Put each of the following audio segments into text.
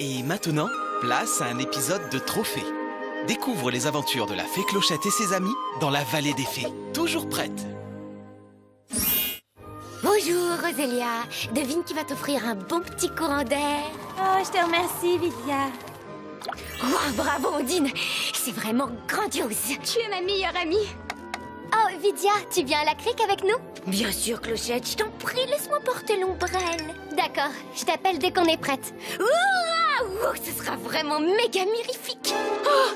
Et maintenant, place à un épisode de Trophée. Découvre les aventures de la fée Clochette et ses amis dans la vallée des fées. Toujours prête. Bonjour Rosélia, devine qui va t'offrir un bon petit courant d'air. Oh, je te remercie, Vidia. Oh, bravo Ondine, c'est vraiment grandiose. Tu es ma meilleure amie. Oh, Vidia, tu viens à la crique avec nous? Bien sûr, Clochette, je t'en prie, laisse-moi porter l'ombrelle. D'accord, je t'appelle dès qu'on est prête. Ouh, ce sera vraiment méga mirifique. Oh,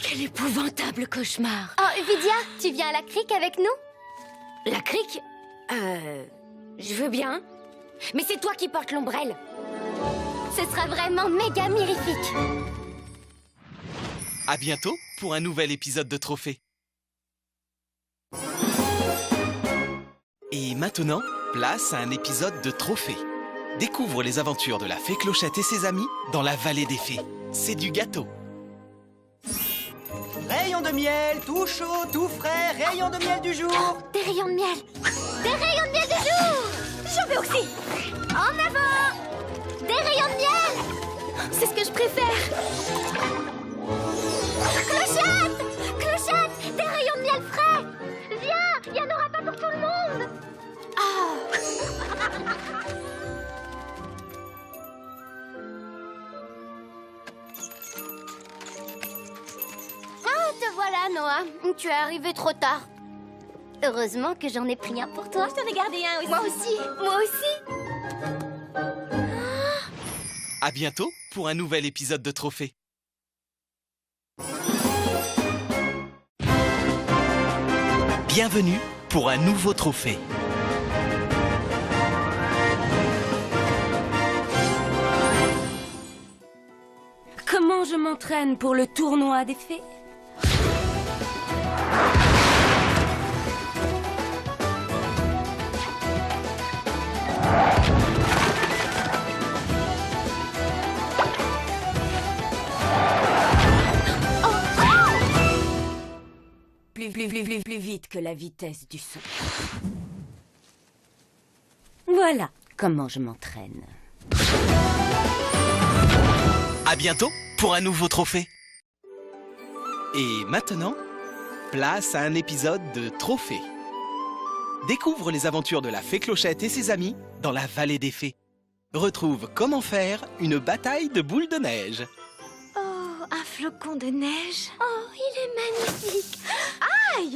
quel épouvantable cauchemar. Oh, Vidia, tu viens à la crique avec nous? La crique? Je veux bien. Mais c'est toi qui portes l'ombrelle. Ce sera vraiment méga mirifique. À bientôt pour un nouvel épisode de Trophée. Et maintenant, place à un épisode de Trophée. Découvre les aventures de la fée Clochette et ses amis dans la vallée des fées. C'est du gâteau. Rayons de miel, tout chaud, tout frais, rayons de miel du jour. Des rayons de miel. Des rayons de miel du jour. J'en veux aussi. En avant. Des rayons de miel. C'est ce que je préfère. Clochette! Clochette! Des rayons de miel frais. Viens, il n'y en aura pas pour tout le monde. Oh. Ah, te voilà, Noah. Tu es arrivé trop tard. Heureusement que j'en ai pris un pour toi. Je t'en ai gardé un aussi. Moi aussi. Moi aussi. À bientôt pour un nouvel épisode de Trophée. Bienvenue pour un nouveau trophée. Comment je m'entraîne pour le tournoi des fées? Plus vite que la vitesse du son. Voilà comment je m'entraîne. À bientôt pour un nouveau trophée. Et maintenant, place à un épisode de Trophée. Découvre les aventures de la fée Clochette et ses amis dans la vallée des fées. Retrouve comment faire une bataille de boules de neige. Oh, un flocon de neige. Oh, il est magnifique.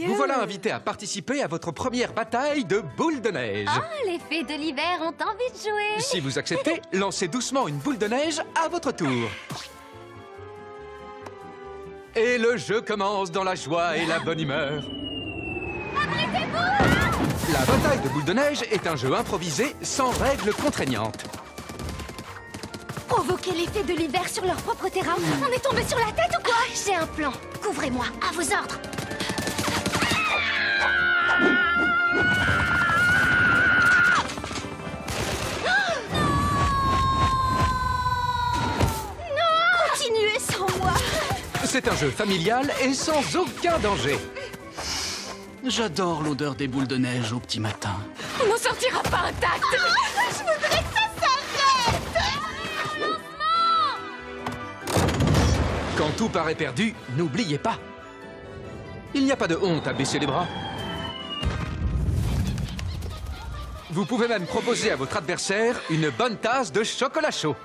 Vous voilà invité à participer à votre première bataille de boules de neige. Oh, les fées de l'hiver ont envie de jouer. Si vous acceptez, lancez doucement une boule de neige à votre tour. Et le jeu commence dans la joie et la bonne humeur. Abritez-vous! La bataille de boules de neige est un jeu improvisé sans règles contraignantes. Provoquer les fées de l'hiver sur leur propre terrain. On est tombé sur la tête ou quoi? J'ai un plan. Couvrez-moi, à vos ordres. Continuez sans moi. C'est un jeu familial et sans aucun danger. J'adore l'odeur des boules de neige au petit matin. On n'en sortira pas intact. Je voudrais que ça s'arrête. Quand tout paraît perdu, n'oubliez pas. Il n'y a pas de honte à baisser les bras. Vous pouvez même proposer à votre adversaire une bonne tasse de chocolat chaud.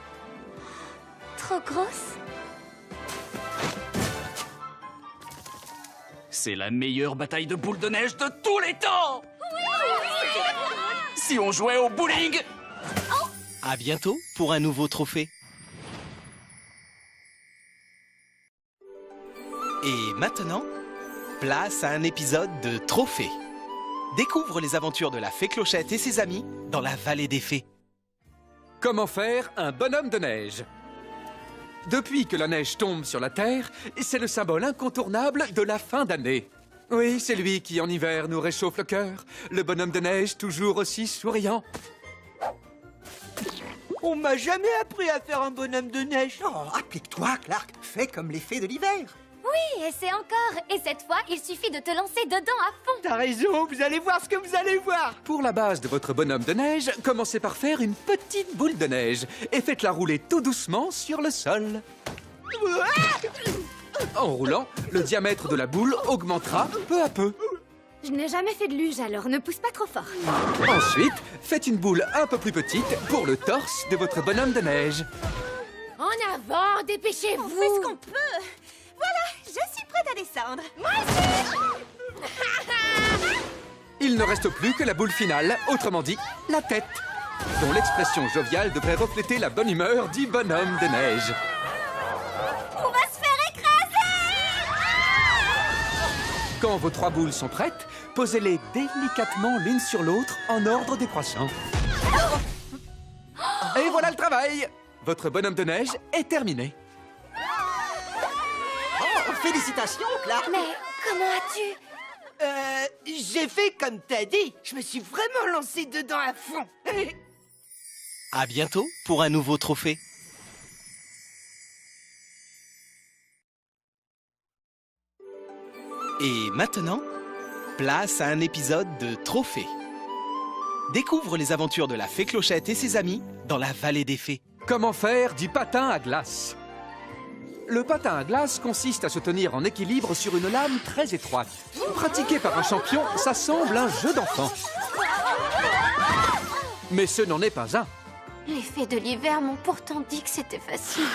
Trop grosse? C'est la meilleure bataille de boules de neige de tous les temps. Si on jouait au bowling. À bientôt pour un nouveau trophée. Et maintenant, place à un épisode de Trophée. Découvre les aventures de la fée Clochette et ses amis dans la vallée des fées. Comment faire un bonhomme de neige? Depuis que la neige tombe sur la Terre, c'est le symbole incontournable de la fin d'année. Oui, c'est lui qui, en hiver, nous réchauffe le cœur. Le bonhomme de neige, toujours aussi souriant. On m'a jamais appris à faire un bonhomme de neige. Oh, applique-toi, Clark. Fais comme les fées de l'hiver. Oui, Oui, essaie encore. Et cette fois, il suffit de te lancer dedans à fond. T'as raison, vous allez voir ce que vous allez voir. Pour la base de votre bonhomme de neige, commencez par faire une petite boule de neige et faites-la rouler tout doucement sur le sol. En roulant, le diamètre de la boule augmentera peu à peu. Je n'ai jamais fait de luge, alors ne pousse pas trop fort. Ensuite, faites une boule un peu plus petite pour le torse de votre bonhomme de neige. En avant, dépêchez-vous. On fait ce qu'on peut. Voilà, je suis prête à descendre. Il ne reste plus que la boule finale, autrement dit, la tête, dont l'expression joviale devrait refléter la bonne humeur du bonhomme de neige. On va se faire écraser. Quand vos 3 boules sont prêtes, posez-les délicatement l'une sur l'autre en ordre décroissant. Et voilà le travail! Votre bonhomme de neige est terminé. Oh, félicitations, Clark. Mais comment as-tu... J'ai fait comme t'as dit. Je me suis vraiment lancé dedans à fond. À bientôt pour un nouveau trophée. Et maintenant, place à un épisode de Trophée. Découvre les aventures de la fée Clochette et ses amis dans la vallée des fées. Comment faire du patin à glace? Le patin à glace consiste à se tenir en équilibre sur une lame très étroite. Pratiqué par un champion, ça semble un jeu d'enfant. Mais ce n'en est pas un. Les fées de l'hiver m'ont pourtant dit que c'était facile.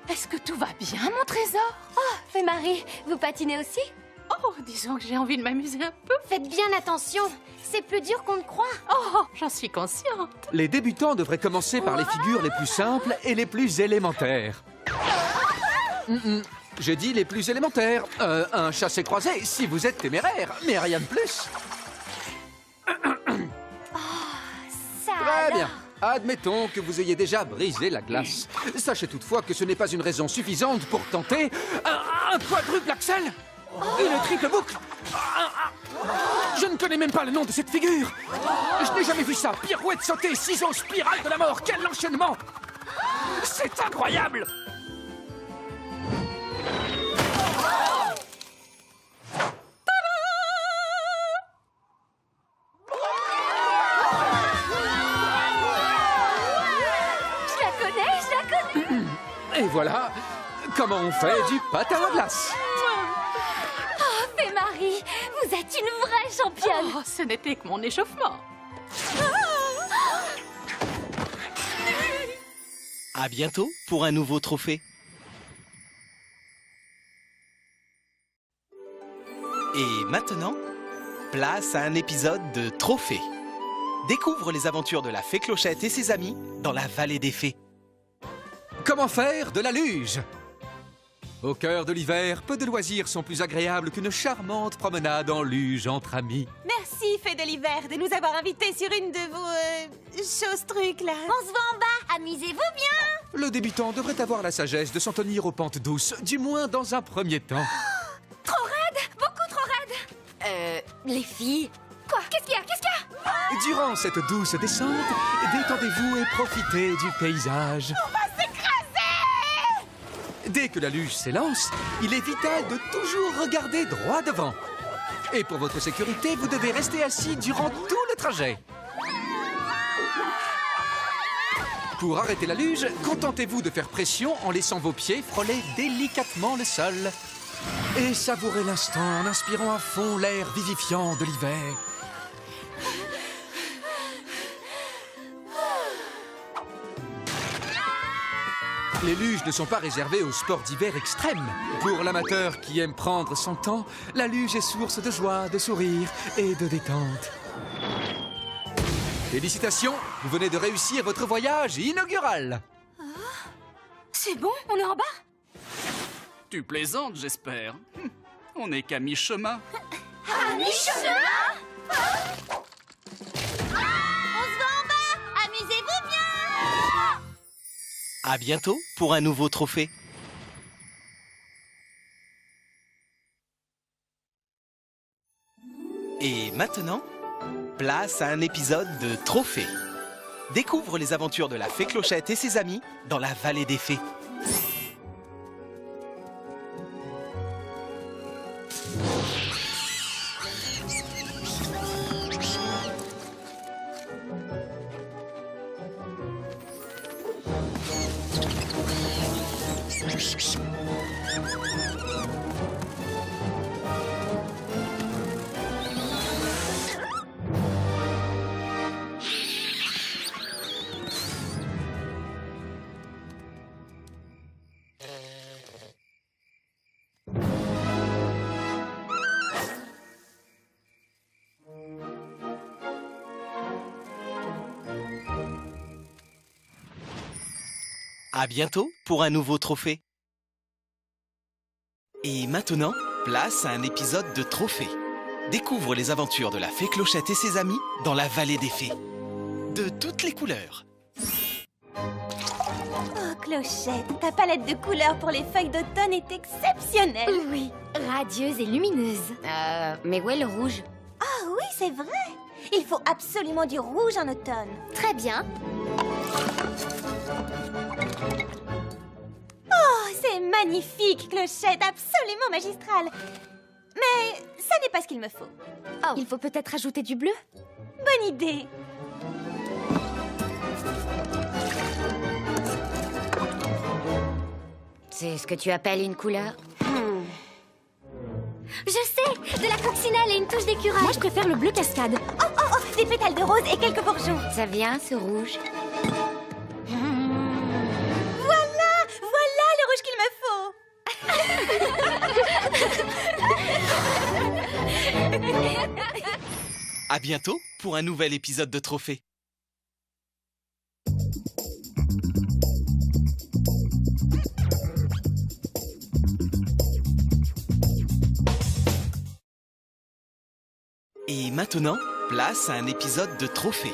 Est-ce que tout va bien, mon trésor? Oh, Fée Marie, vous patinez aussi? Oh, disons que j'ai envie de m'amuser un peu. Faites bien attention, c'est plus dur qu'on ne croit. Oh, j'en suis consciente. Les débutants devraient commencer par les figures les plus simples et les plus élémentaires. J'ai dit les plus élémentaires. Un chassé-croisé, si vous êtes téméraire, mais rien de plus. Ça Très alors. bien. Admettons que vous ayez déjà brisé la glace. Sachez toutefois que ce n'est pas une raison suffisante pour tenter un quadruple axel. Une triple boucle. Je ne connais même pas le nom de cette figure. Je n'ai jamais vu ça. Pirouette sautée, ciseaux, spirale de la mort. Quel enchaînement! C'est incroyable! Je la connais. Et voilà comment on fait du patin à glace. Oh, Fée Marie, vous êtes une vraie championne. Oh, ce n'était que mon échauffement. À bientôt pour un nouveau trophée. Et maintenant, place à un épisode de Trophée. Découvre les aventures de la fée Clochette et ses amis dans la vallée des fées. Comment faire de la luge? Au cœur de l'hiver, peu de loisirs sont plus agréables qu'une charmante promenade en luge entre amis. Merci, Fée de l'hiver, de nous avoir invités sur une de vos choses-trucs, là. On se voit en bas, amusez-vous bien. Le débutant devrait avoir la sagesse de s'en tenir aux pentes douces, du moins dans un premier temps. Trop raide, beaucoup trop raide. Les filles. Quoi? Qu'est-ce qu'il y a? Durant cette douce descente, détendez-vous et profitez du paysage. On va s'écraser! Dès que la luge s'élance, il est vital de toujours regarder droit devant. Et pour votre sécurité, vous devez rester assis durant tout le trajet. Pour arrêter la luge, contentez-vous de faire pression en laissant vos pieds frôler délicatement le sol. Et savourez l'instant en inspirant à fond l'air vivifiant de l'hiver. Les luges ne sont pas réservées aux sports d'hiver extrêmes. Pour l'amateur qui aime prendre son temps, la luge est source de joie, de sourire et de détente. Félicitations, vous venez de réussir votre voyage inaugural. C'est bon, on est en bas? Tu plaisantes, j'espère. On n'est qu'à mi-chemin. À mi-chemin. On se voit en bas, amusez-vous bien. À bientôt pour un nouveau trophée. Et maintenant, place à un épisode de Trophée. Découvre les aventures de la fée Clochette et ses amis dans la vallée des fées. À bientôt pour un nouveau trophée. Et maintenant, place à un épisode de Trophée. Découvre les aventures de la fée Clochette et ses amis dans la vallée des fées. De toutes les couleurs. Oh, Clochette, ta palette de couleurs pour les feuilles d'automne est exceptionnelle. Oui, radieuse et lumineuse. Mais où est le rouge? Ah oui, c'est vrai. Il faut absolument du rouge en automne. Très bien. Oh, c'est magnifique, Clochette, absolument magistral. Mais ça n'est pas ce qu'il me faut. Oh, il faut peut-être ajouter du bleu? Bonne idée. C'est ce que tu appelles une couleur? Je sais! De la coccinelle et une touche d'écureuil. Moi, je préfère le bleu cascade. Oh, oh, oh, des pétales de rose et quelques bourgeons. Ça vient, ce rouge? Voilà, voilà le rouge qu'il me faut. À bientôt pour un nouvel épisode de Trophée. Et maintenant, place à un épisode de Trophée.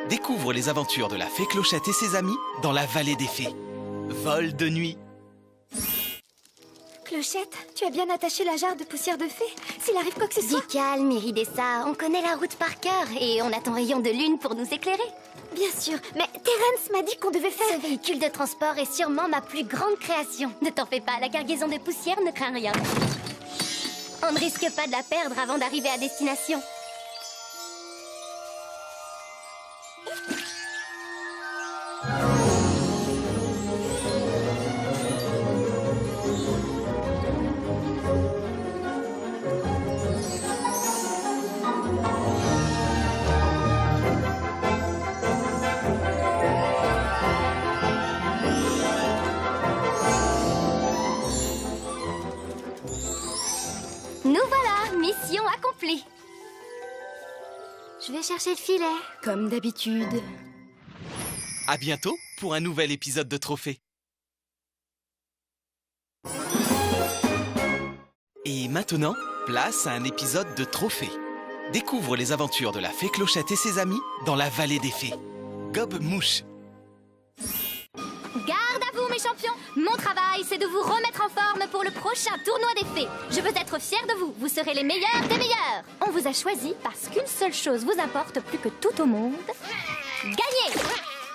Découvre les aventures de la fée Clochette et ses amis dans la vallée des fées. Vol de nuit. Clochette, tu as bien attaché la jarre de poussière de fée? S'il arrive quoi que ce soit... Dis calme, Iridessa. On connaît la route par cœur et on a ton rayon de lune pour nous éclairer. Bien sûr, mais Terence m'a dit qu'on devait faire... Ce véhicule de transport est sûrement ma plus grande création. Ne t'en fais pas, la cargaison de poussière ne craint rien. On ne risque pas de la perdre avant d'arriver à destination. Nous voilà, mission accomplie. Je vais chercher le filet, comme d'habitude. À bientôt pour un nouvel épisode de Trophée. Et maintenant, place à un épisode de Trophée. Découvre les aventures de la fée Clochette et ses amis dans la vallée des fées. Gobe-mouche. Garde à vous, mes champions! Mon travail, c'est de vous remettre en forme pour le prochain tournoi des fées. Je veux être fière de vous. Vous serez les meilleurs des meilleurs. On vous a choisi parce qu'une seule chose vous importe plus que tout au monde. Gagner!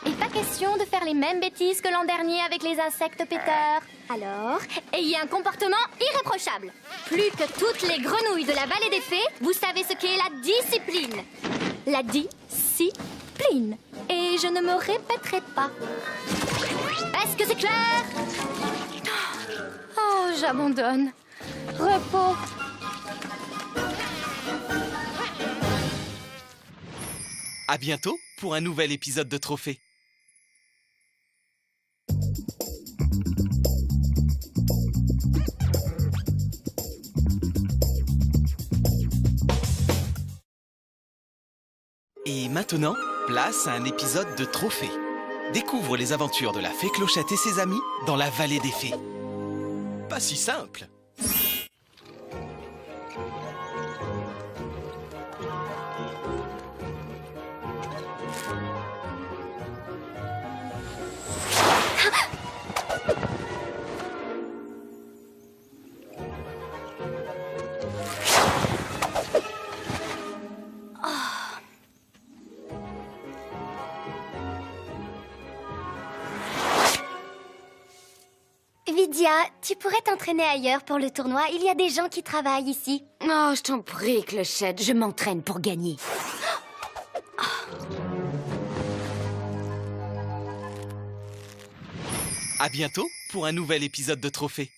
Et pas question de faire les mêmes bêtises que l'an dernier avec les insectes péteurs. Alors, ayez un comportement irréprochable. Plus que toutes les grenouilles de la vallée des fées, vous savez ce qu'est la discipline. La discipline. Et je ne me répéterai pas. Est-ce que c'est clair? Oh, j'abandonne. Repos. À bientôt pour un nouvel épisode de Trophée. Et maintenant, place à un épisode de Trophée. Découvre les aventures de la fée Clochette et ses amis dans la vallée des fées. Pas si simple. Vidia, tu pourrais t'entraîner ailleurs pour le tournoi. Il y a des gens qui travaillent ici. Oh, je t'en prie, Clochette, je m'entraîne pour gagner. À bientôt pour un nouvel épisode de Trophée.